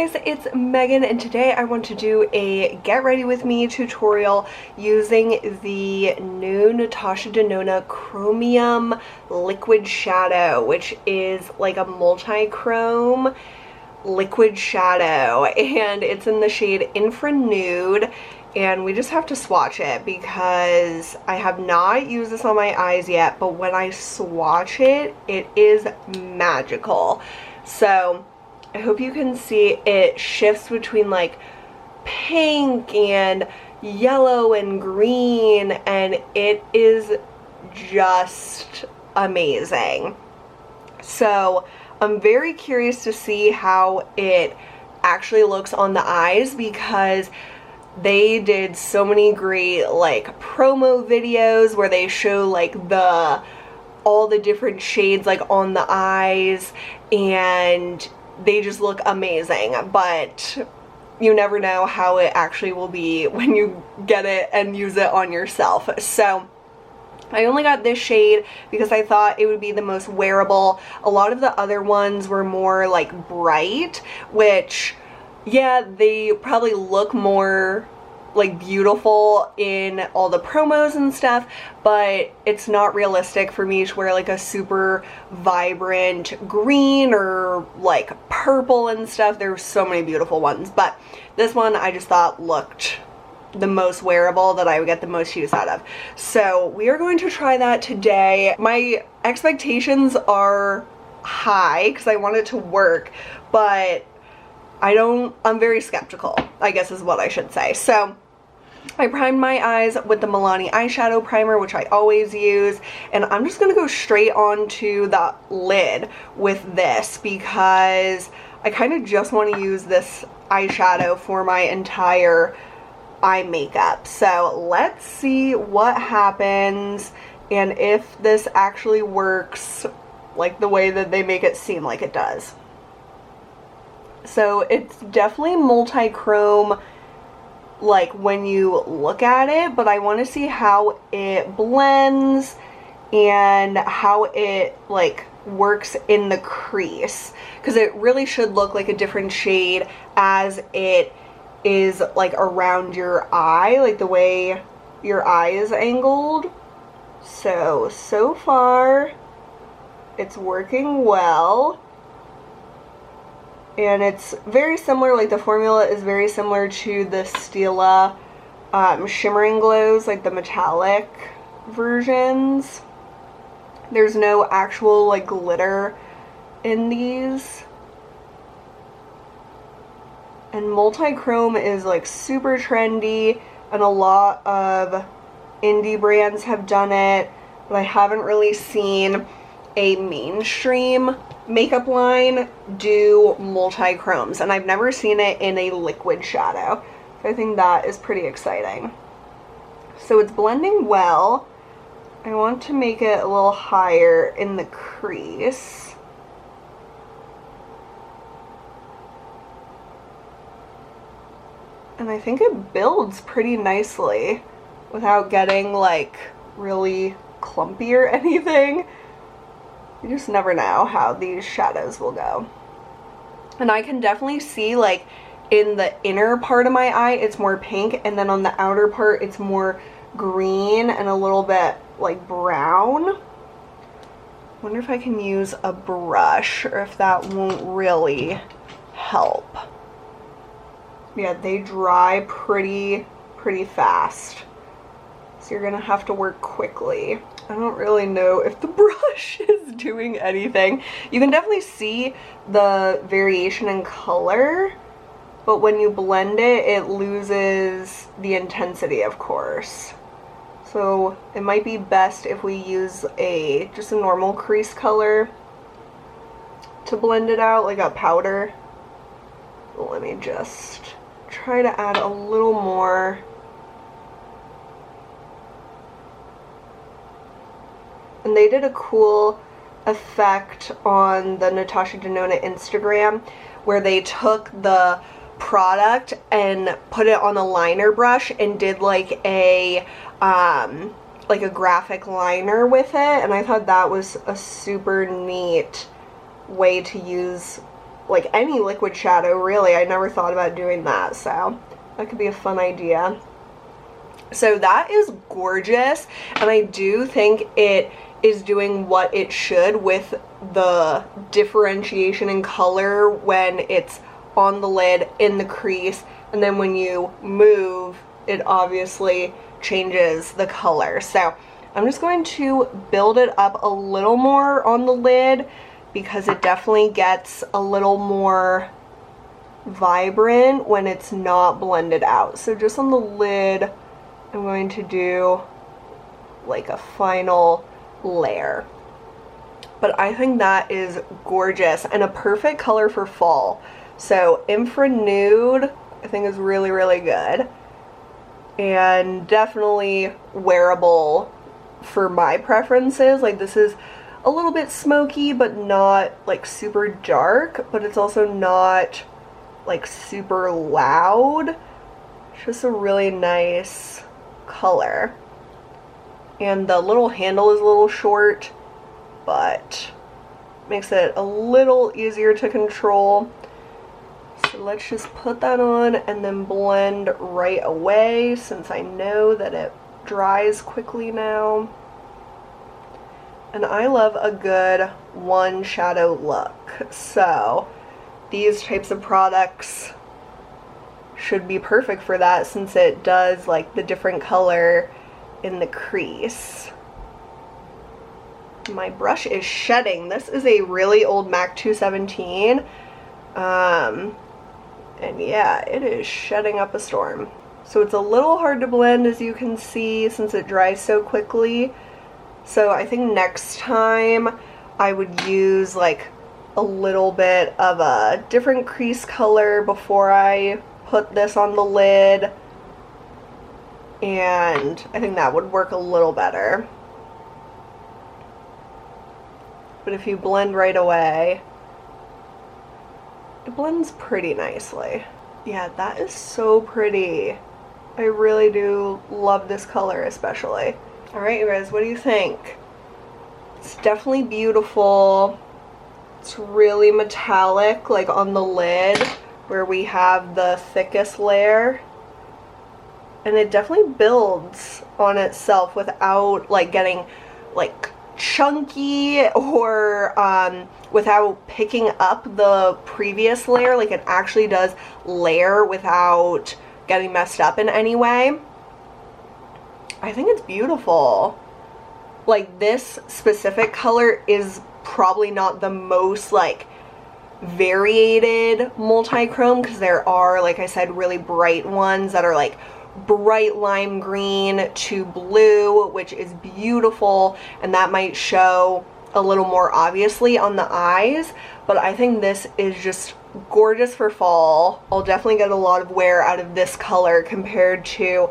guys, it's Megan, and today I want to do a get ready with me tutorial using the new Natasha Denona Chromium liquid shadow, which is like a multi-chrome liquid shadow, and it's in the shade Infra-Nude. And we just have to swatch it because I have not used this on my eyes yet, but when I swatch it, it is magical. So I hope you can see it shifts between like pink and yellow and green, and it is just amazing. So I'm very curious to see how it actually looks on the eyes, because they did so many great like promo videos where they show like all the different shades like on the eyes, and they just look amazing, but you never know how it actually will be when you get it and use it on yourself. So I only got this shade because I thought it would be the most wearable. A lot of the other ones were more like bright, which, yeah, they probably look more like beautiful in all the promos and stuff, but it's not realistic for me to wear like a super vibrant green or like purple and stuff. There's so many beautiful ones, but this one I just thought looked the most wearable, that I would get the most use out of. So we are going to try that today. My expectations are high because I want it to work, but I'm very skeptical, I guess is what I should say. So I primed my eyes with the Milani eyeshadow primer, which I always use, and I'm just going to go straight onto the lid with this because I kind of just want to use this eyeshadow for my entire eye makeup. So let's see what happens and if this actually works like the way that they make it seem like it does. So it's definitely multi-chrome like when you look at it, but I want to see how it blends and how it like works in the crease, because it really should look like a different shade as it is like around your eye, like the way your eye is angled. So far it's working well. And it's very similar, like the formula is very similar to the Stila Shimmering Glows, like the metallic versions. There's no actual like glitter in these. And multi-chrome is like super trendy, and a lot of indie brands have done it, but I haven't really seen a mainstream makeup line do multi-chromes, and I've never seen it in a liquid shadow. So I think that is pretty exciting. So it's blending well. I want to make it a little higher in the crease. And I think it builds pretty nicely without getting like really clumpy or anything. You just never know how these shadows will go. And I can definitely see like in the inner part of my eye it's more pink, and then on the outer part it's more green and a little bit like brown. Wonder if I can use a brush or if that won't really help. Yeah, they dry pretty fast, so you're gonna have to work quickly. I don't really know if the brush is doing anything. You can definitely see the variation in color, but when you blend it, it loses the intensity, of course. So it might be best if we use just a normal crease color to blend it out, like a powder. Let me just try to add a little more. And they did a cool effect on the Natasha Denona Instagram where they took the product and put it on a liner brush and did like a graphic liner with it, and I thought that was a super neat way to use like any liquid shadow really. I never thought about doing that, so that could be a fun idea. So that is gorgeous, and I do think it is doing what it should with the differentiation in color when it's on the lid, in the crease, and then when you move, it obviously changes the color. So I'm just going to build it up a little more on the lid because it definitely gets a little more vibrant when it's not blended out. So just on the lid, I'm going to do like a final layer. But I think that is gorgeous and a perfect color for fall. So Infra-Nude I think is really, really good. And definitely wearable for my preferences. Like, this is a little bit smoky, but not like super dark, but it's also not like super loud. It's just a really nice color. And the little handle is a little short, but makes it a little easier to control. So let's just put that on and then blend right away, since I know that it dries quickly now. And I love a good one shadow look, so these types of products should be perfect for that, since it does like the different color in the crease. My brush is shedding. This is a really old MAC 217. And yeah, it is shedding up a storm. So it's a little hard to blend, as you can see, since it dries so quickly. So I think next time I would use like a little bit of a different crease color before I put this on the lid. And I think that would work a little better. But if you blend right away, it blends pretty nicely. Yeah, that is so pretty. I really do love this color especially. Alright, you guys, what do you think? It's definitely beautiful. It's really metallic, like on the lid where we have the thickest layer. And it definitely builds on itself without like getting like chunky or without picking up the previous layer. Like, it actually does layer without getting messed up in any way. I think it's beautiful. Like, this specific color is probably not the most like variated multi-chrome, because there are, like I said, really bright ones that are like bright lime green to blue, which is beautiful, and that might show a little more obviously on the eyes. But I think this is just gorgeous for fall. I'll definitely get a lot of wear out of this color compared to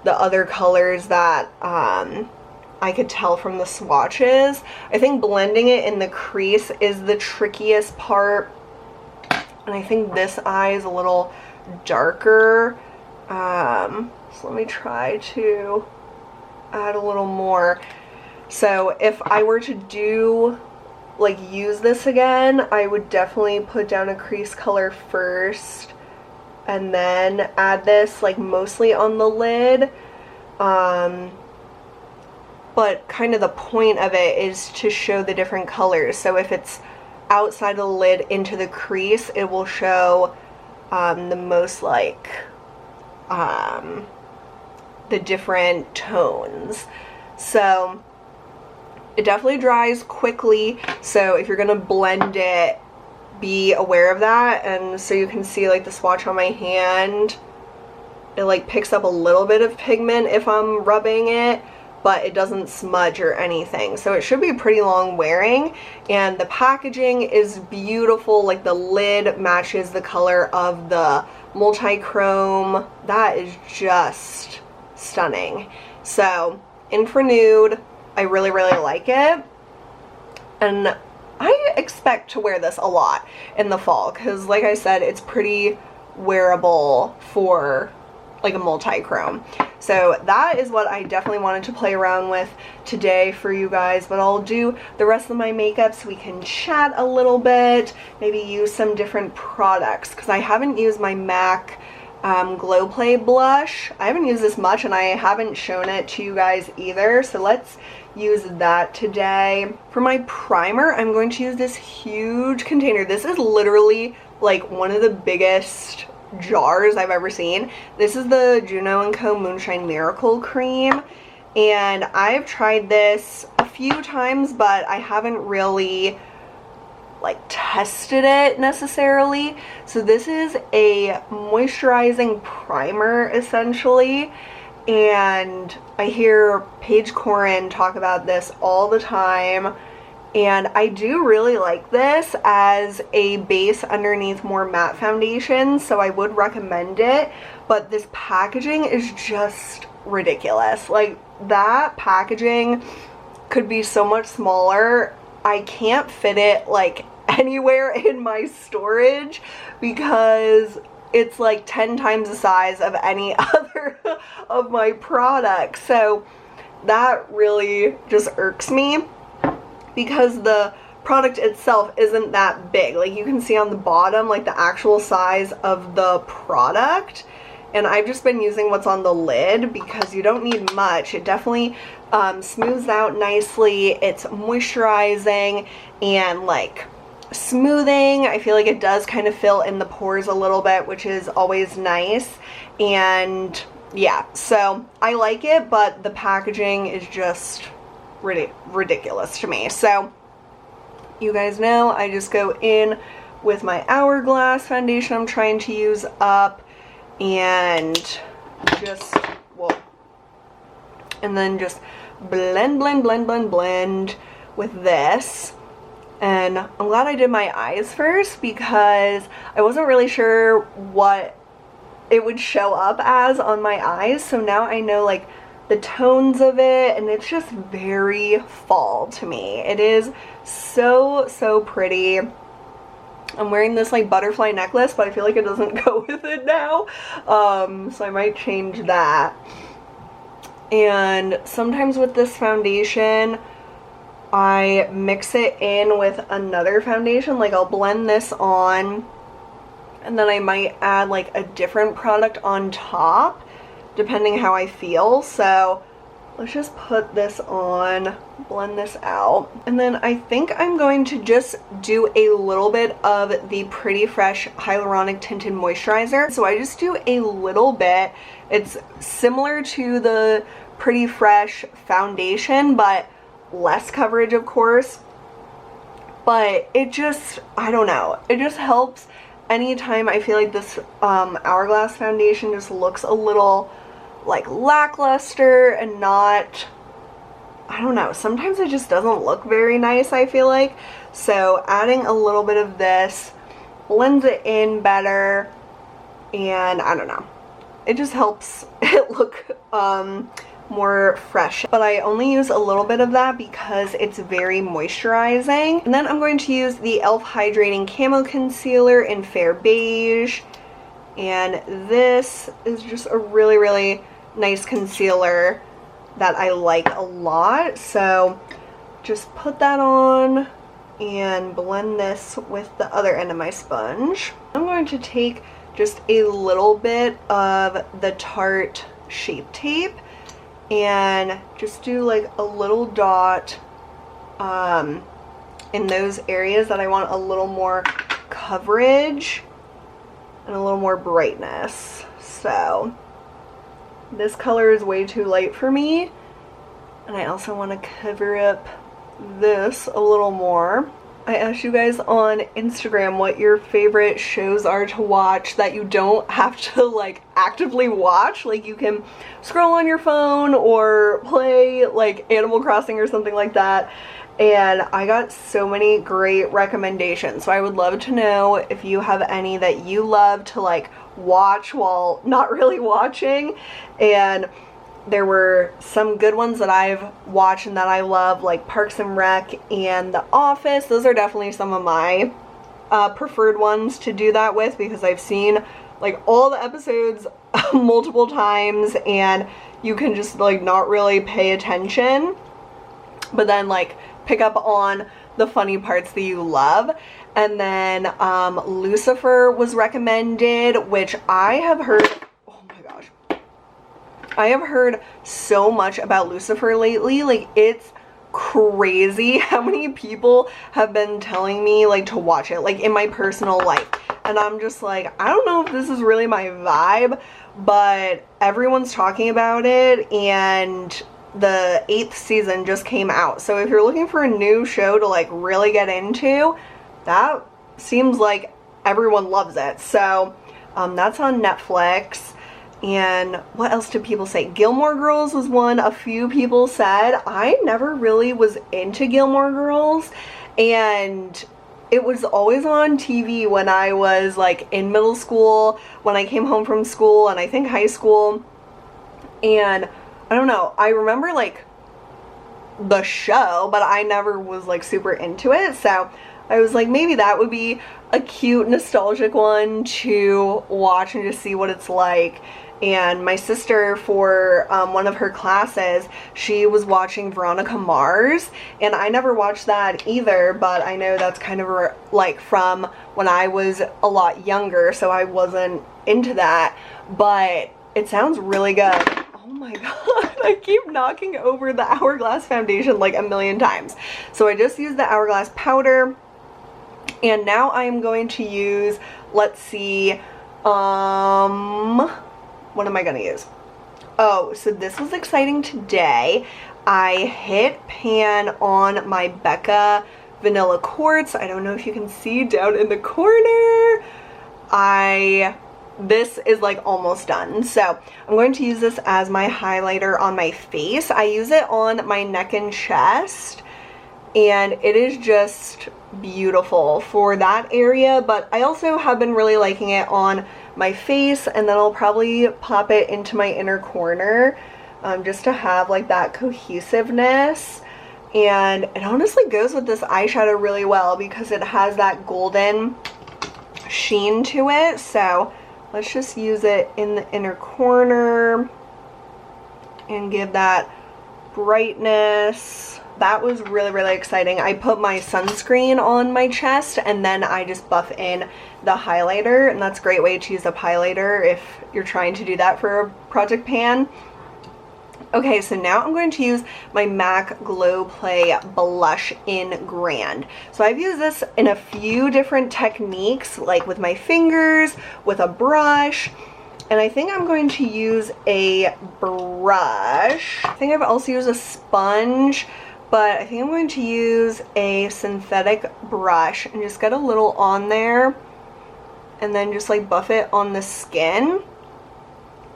the other colors that I could tell from the swatches. I think blending it in the crease is the trickiest part, and I think this eye is a little darker. So let me try to add a little more. So if I were to do, like, use this again, I would definitely put down a crease color first and then add this, like, mostly on the lid. But kind of the point of it is to show the different colors. So if it's outside of the lid into the crease, it will show the most, like, the different tones. So it definitely dries quickly, so if you're gonna blend it, be aware of that. And so you can see, like, the swatch on my hand, it like picks up a little bit of pigment if I'm rubbing it, but it doesn't smudge or anything, so it should be pretty long wearing. And the packaging is beautiful. Like, the lid matches the color of the multi-chrome. That is just stunning. So Infra-Nude, I really, really like it, and I expect to wear this a lot in the fall because, like I said, it's pretty wearable for like a multi-chrome. So that is what I definitely wanted to play around with today for you guys, but I'll do the rest of my makeup so we can chat a little bit, maybe use some different products, because I haven't used my MAC Glow Play blush. I haven't used this much and I haven't shown it to you guys either, so let's use that today. For my primer, I'm going to use this huge container. This is literally like one of the biggest jars I've ever seen. This is the Juno & Co. Moonshine Miracle Cream, and I've tried this a few times, but I haven't really like tested it necessarily. So this is a moisturizing primer essentially, and I hear Paige Corin talk about this all the time, and I do really like this as a base underneath more matte foundation, so I would recommend it. But this packaging is just ridiculous. Like, that packaging could be so much smaller. I can't fit it like anywhere in my storage because it's like 10 times the size of any other of my products. So that really just irks me, because the product itself isn't that big. Like, you can see on the bottom like the actual size of the product, and I've just been using what's on the lid because you don't need much. It definitely smooths out nicely. It's moisturizing and like smoothing. I feel like it does kind of fill in the pores a little bit, which is always nice. And yeah, so I like it, but the packaging is just ridiculous to me. So you guys know I just go in with my Hourglass foundation I'm trying to use up, and just, whoa, and then just blend with this. And I'm glad I did my eyes first because I wasn't really sure what it would show up as on my eyes, so now I know like the tones of it, and it's just very fall to me. It is so pretty. I'm wearing this like butterfly necklace, but I feel like it doesn't go with it now, so I might change that. And sometimes with this foundation I mix it in with another foundation. Like, I'll blend this on and then I might add like a different product on top depending how I feel. So let's just put this on, blend this out, and then I think I'm going to just do a little bit of the Pretty Fresh Hyaluronic Tinted Moisturizer. So I just do a little bit. It's similar to the Pretty Fresh foundation, but less coverage, of course. But it just, I don't know, it just helps anytime I feel like this Hourglass foundation just looks a little like lackluster and not, I don't know, sometimes it just doesn't look very nice, I feel like. So adding a little bit of this blends it in better, and I don't know, it just helps it look more fresh. But I only use a little bit of that because it's very moisturizing. And then I'm going to use the e.l.f. Hydrating Camo Concealer in Fair Beige, and this is just a really nice concealer that I like a lot. So just put that on and blend this with the other end of my sponge. I'm going to take just a little bit of the Tarte Shape Tape and just do like a little dot in those areas that I want a little more coverage and a little more brightness. So this color is way too light for me, and I also want to cover up this a little more. I asked you guys on Instagram what your favorite shows are to watch that you don't have to like actively watch. Like, you can scroll on your phone or play like Animal Crossing or something like that. And I got so many great recommendations. So I would love to know if you have any that you love to like watch while not really watching. And there were some good ones that I've watched and that I love, like Parks and Rec and The Office. Those are definitely some of my preferred ones to do that with, because I've seen like all the episodes multiple times, and you can just like not really pay attention, but then like pick up on the funny parts that you love. And then Lucifer was recommended, which I have heard, oh my gosh, I have heard so much about Lucifer lately. Like, it's crazy how many people have been telling me like to watch it, like in my personal life, and I'm just like, I don't know if this is really my vibe, but everyone's talking about it, and the 8th season just came out. So if you're looking for a new show to like really get into, that seems like everyone loves it. So that's on Netflix. And what else did people say? Gilmore Girls was one a few people said. I never really was into Gilmore Girls, and it was always on TV when I was like in middle school, when I came home from school, and I think high school. And I don't know, I remember like the show, but I never was like super into it. So I was like, maybe that would be a cute nostalgic one to watch and just see what it's like. And my sister, for one of her classes, she was watching Veronica Mars, and I never watched that either, but I know that's kind of like from when I was a lot younger, so I wasn't into that, but it sounds really good. Oh my god, I keep knocking over the Hourglass foundation like a million times. So I just used the Hourglass powder, and now I am going to use, let's see, what am I gonna use? Oh, so this was exciting today. I hit pan on my Becca Vanilla Quartz. I don't know if you can see down in the corner. This is like almost done. So I'm going to use this as my highlighter on my face. I use it on my neck and chest, and it is just beautiful for that area, but I also have been really liking it on my face, and then I'll probably pop it into my inner corner just to have like that cohesiveness. And it honestly goes with this eyeshadow really well because it has that golden sheen to it. So let's just use it in the inner corner and give that brightness. That was really, really exciting. I put my sunscreen on my chest, and then I just buff in the highlighter, and that's a great way to use a highlighter if you're trying to do that for a project pan. Okay, so now I'm going to use my MAC Glow Play blush in Grand. So I've used this in a few different techniques, like with my fingers, with a brush, and I think I'm going to use a brush. I think I've also used a sponge, but I think I'm going to use a synthetic brush and just get a little on there and then just like buff it on the skin.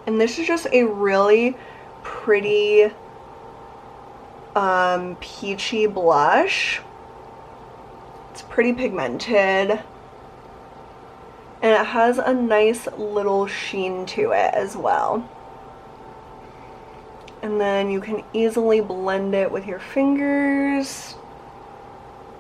And this is just a really pretty peachy blush. It's pretty pigmented, and it has a nice little sheen to it as well. And then you can easily blend it with your fingers.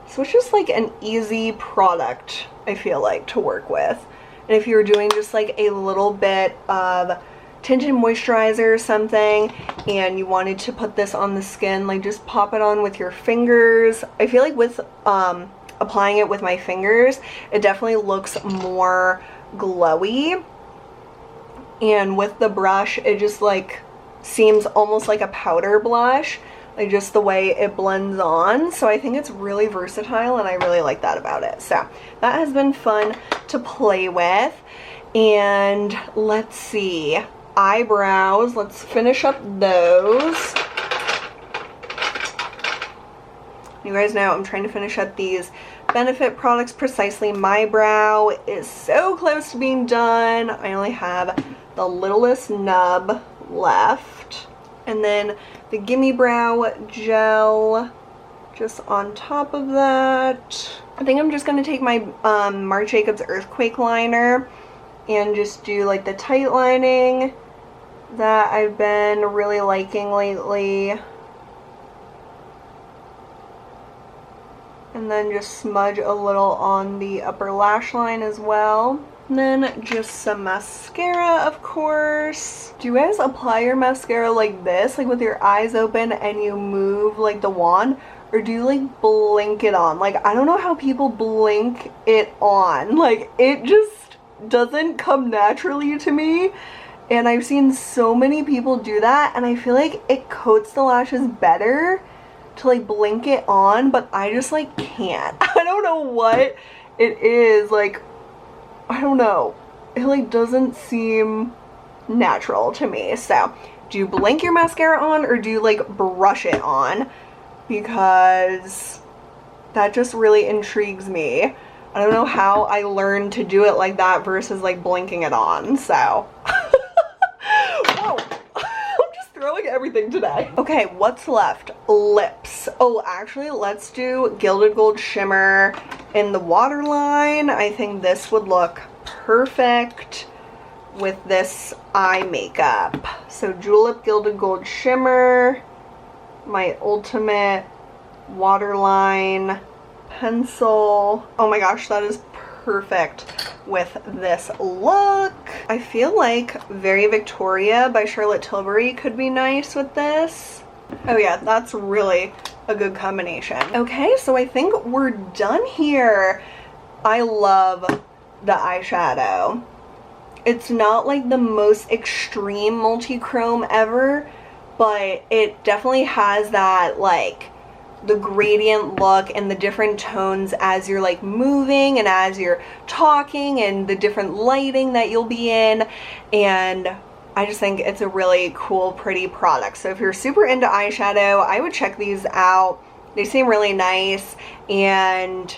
So it's just like an easy product, I feel like, to work with. And if you're doing just like a little bit of tinted moisturizer or something and you wanted to put this on the skin, like just pop it on with your fingers. I feel like with applying it with my fingers, it definitely looks more glowy. And with the brush, it just like seems almost like a powder blush, like just the way it blends on. So I think it's really versatile, and I really like that about it. So that has been fun to play with. And let's see, eyebrows, let's finish up those. You guys know I'm trying to finish up these Benefit products. Precisely My Brow is so close to being done. I only have the littlest nub left, and then the Gimme Brow gel just on top of that. I think I'm just going to take my Marc Jacobs Earthquake liner and just do like the tight lining that I've been really liking lately, and then just smudge a little on the upper lash line as well. And then just some mascara, of course. Do you guys apply your mascara like this, like with your eyes open and you move like the wand? Or do you like blink it on? Like, I don't know how people blink it on. Like, it just doesn't come naturally to me. And I've seen so many people do that, and I feel like it coats the lashes better to like blink it on, but I just like can't. I don't know what it is, like, I don't know. It like doesn't seem natural to me. So, do you blink your mascara on or do you like brush it on? Because that just really intrigues me. I don't know how I learned to do it like that versus like blinking it on, so. Whoa. I'm just throwing everything today. Okay, what's left? Lips. Oh, actually, let's do Gilded Gold Shimmer in the waterline. I think this would look perfect with this eye makeup. So Julep Gilded Gold Shimmer, my ultimate waterline pencil. Oh my gosh, that is perfect with this look. I feel like Very Victoria by Charlotte Tilbury could be nice with this. Oh yeah, that's really a good combination. Okay, so I think we're done here. I love the eyeshadow. It's not like the most extreme multi-chrome ever, but it definitely has that like the gradient look and the different tones as you're like moving and as you're talking and the different lighting that you'll be in, and I just think it's a really cool, pretty product. So if you're super into eyeshadow, I would check these out. They seem really nice, and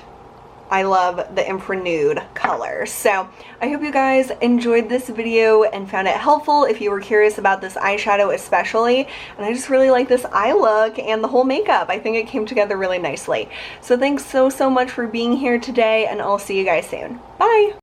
I love the Infra-Nude color. So I hope you guys enjoyed this video and found it helpful if you were curious about this eyeshadow especially. And I just really like this eye look and the whole makeup. I think it came together really nicely. So thanks so much for being here today, and I'll see you guys soon. Bye!